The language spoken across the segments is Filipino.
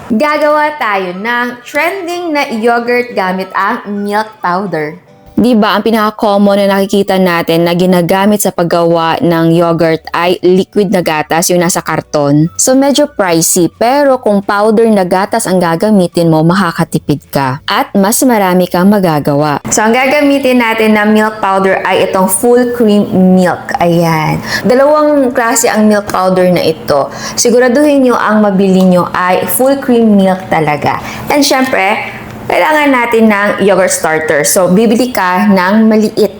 Gagawa tayo ng trending na yogurt gamit ang milk powder. Diba, ang pinaka-common na nakikita natin na ginagamit sa paggawa ng yogurt ay liquid na gatas, yung nasa karton. So, medyo pricey, pero kung powder na gatas ang gagamitin mo, makakatipid ka. At mas marami kang magagawa. So, ang gagamitin natin na milk powder ay itong full cream milk. Ayan. Dalawang klase ang milk powder na ito. Siguraduhin nyo ang mabili nyo ay full cream milk talaga. And syempre, kailangan natin ng yogurt starter. So, bibili ka ng maliit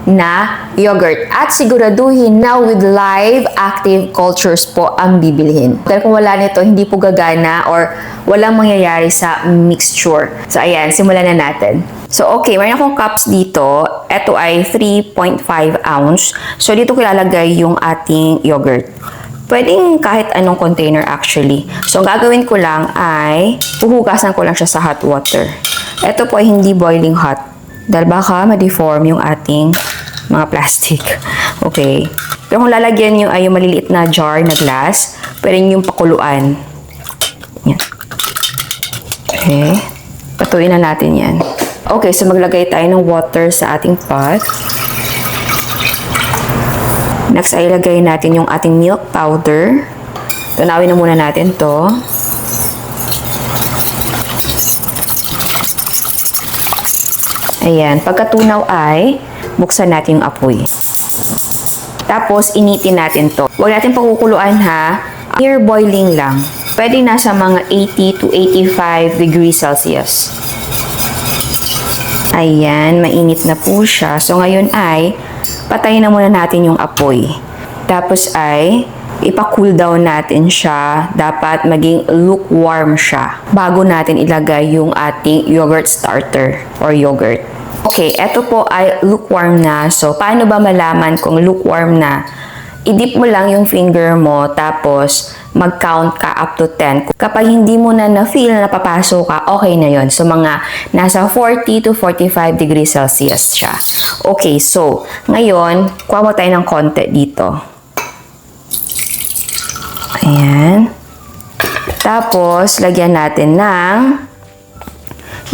na yogurt. At siguraduhin na with live active cultures po ang bibilihin. Dahil kung wala nito, hindi po gagana or walang mangyayari sa mixture. So, ayan, simulan na natin. So, okay, mayroon akong cups dito. Ito ay 3.5 ounce. So, dito ko ilalagay yung ating yogurt. Pwedeng kahit anong container actually. So, ang gagawin ko lang ay huhugasan ko lang siya sa hot water. Ito po ay hindi boiling hot. Dahil baka ma-deform yung ating mga plastic. Okay. Pero kung lalagyan nyo ay yung maliliit na jar na glass, pwede yung pakuluan. Yan. Okay. Patuin na natin yan. Okay, so maglagay tayo ng water sa ating pot. Next ay ilagay natin yung ating milk powder. Tunawin na muna natin to. Ayan. Pagkatunaw ay buksan natin yung apoy. Tapos initin natin to. Huwag natin pakukuluan ha. Near boiling lang. Pwede nasa mga 80 to 85 degrees Celsius. Ayan. Mainit na po siya. So ngayon ay patayin na muna natin yung apoy. Tapos ay ipa-cool down natin siya. Dapat maging lukewarm siya bago natin ilagay yung ating yogurt starter or yogurt. Okay, eto po ay lukewarm na. So, paano ba malaman kung lukewarm na? I-dip mo lang yung finger mo tapos mag-count ka up to 10. Kapag hindi mo na na-feel na napapasok ka, okay na yon. So, mga nasa 40 to 45 degrees Celsius siya. Okay, so, ngayon, kuha mo tayo ng konti dito. Ayan. Tapos, lagyan natin ng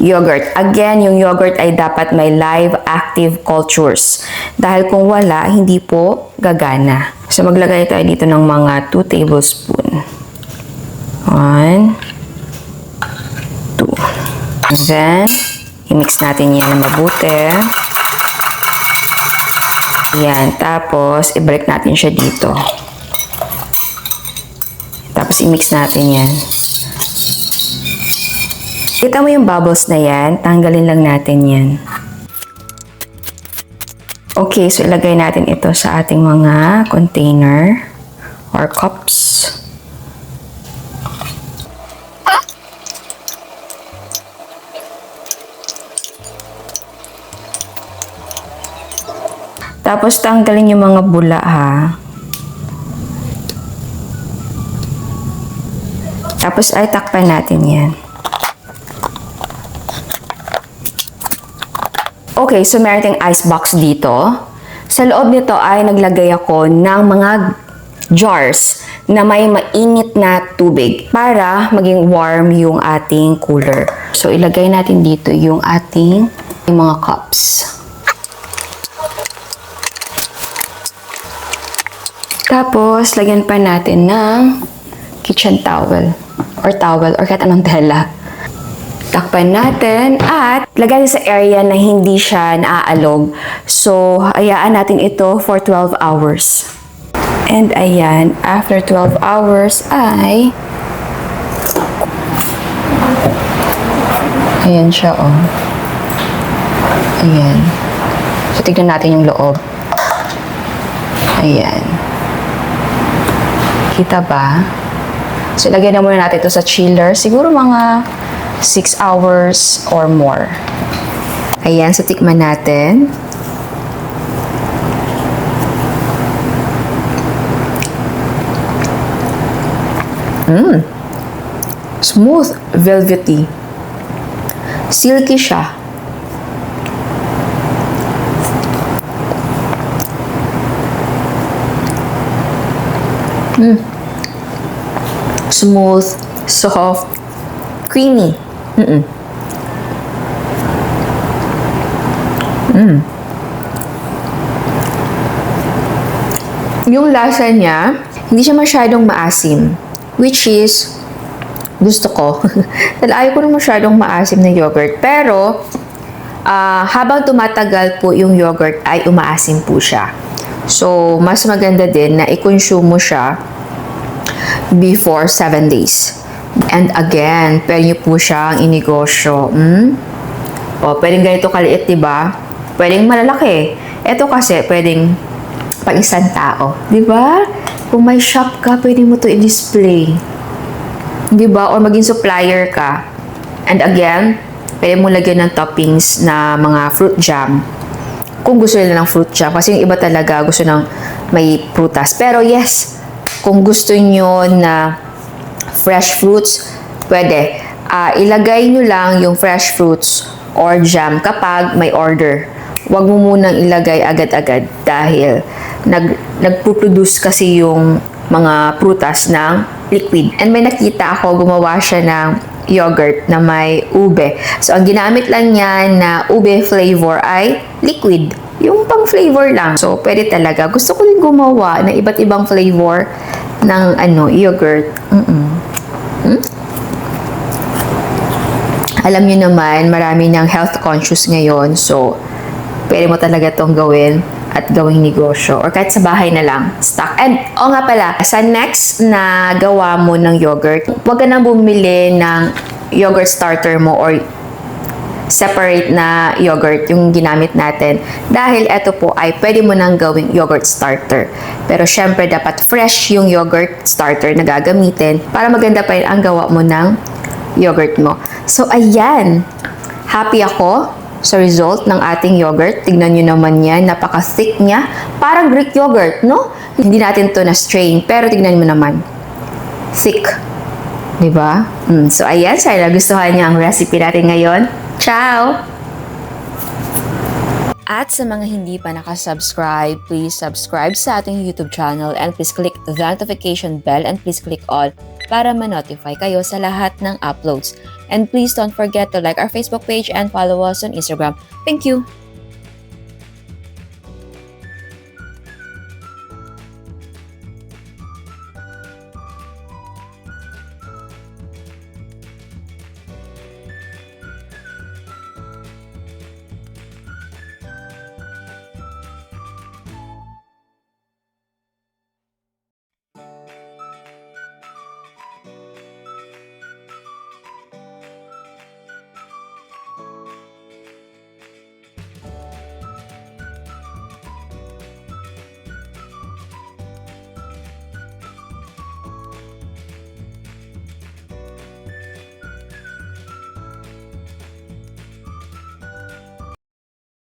yogurt. Again, yung yogurt ay dapat may live active cultures. Dahil kung wala, hindi po gagana. So, maglagay tayo dito ng mga 2 tablespoon. 1, 2. And then, i-mix natin yan na mabuti. Yan. Tapos, i-break natin siya dito. Tapos, i-mix natin yan. Kita mo yung bubbles na yan, tanggalin lang natin yan. Okay, so ilagay natin ito sa ating mga container or cups. Tapos tanggalin yung mga bula ha. Tapos ay takpan natin yan. Okay, so meron tayong ice box dito. Sa loob nito ay naglagay ako ng mga jars na may mainit na tubig para maging warm yung ating cooler. So, ilagay natin dito yung ating mga cups. Tapos, lagyan pa natin ng kitchen towel or kahit anong tela. Takpan natin at lagay sa area na hindi siya naaalog. So, hayaan natin ito for 12 hours. And ayan, after 12 hours ay ayan siya oh. Ayan. So, tignan natin yung loob. Ayan. Kita ba? So, lagyan na muna natin ito sa chiller. Siguro mga 6 hours or more. Ayan, so tikman natin. Smooth, velvety. Silky siya. Smooth, soft, Creamy. Yung lasa niya, hindi siya masyadong maasim. Which is, gusto ko. Dahil ayaw ko na masyadong maasim na yogurt. Pero, habang tumatagal po yung yogurt ay umaasim po siya. So, mas maganda din na i-consume mo siya before 7 days. And again, pwede nyo po siyang inegosyo. O, pwedeng ganito kaliit, diba? Pwedeng malalaki. Ito kasi, pwedeng pang isang tao. Diba? Kung may shop ka, pwede mo to i-display. Diba? Or maging supplier ka. And again, pwede mo lagyan ng toppings na mga fruit jam. Kung gusto nila ng fruit jam. Kasi yung iba talaga gusto ng may prutas. Pero yes, kung gusto nyo na fresh fruits, pwede. Ilagay nyo lang yung fresh fruits or jam kapag may order. Huwag mo munang ilagay agad-agad dahil nagpo-produce kasi yung mga prutas ng liquid. And may nakita ako, gumawa siya ng yogurt na may ube. So, ang ginamit lang niya na ube flavor ay liquid. Yung pang flavor lang. So, pwede talaga. Gusto ko din gumawa ng iba't ibang flavor ng yogurt. Alam niyo naman, marami ng health conscious ngayon. So, pwede mo talaga itong gawin at gawing negosyo or kahit sa bahay na lang, stock. And, nga pala, sa next na gawa mo ng yogurt, huwag ka nang bumili ng yogurt starter mo or separate na yogurt yung ginamit natin dahil ito po ay pwede mo nang gawing yogurt starter. Pero syempre, dapat fresh yung yogurt starter na gagamitin para maganda pa rin ang gawa mo ng yogurt mo. So, ayan. Happy ako sa result ng ating yogurt. Tignan nyo naman yan. Napaka-thick niya. Parang Greek yogurt, no? Hindi natin to na strain. Pero tignan mo naman. Thick. Diba? So, ayan. Sana nagustuhan niyo ang recipe natin ngayon. Ciao! At sa mga hindi pa nakasubscribe, please subscribe sa ating YouTube channel and please click the notification bell and please click all para ma-notify kayo sa lahat ng uploads. And please don't forget to like our Facebook page and follow us on Instagram. Thank you!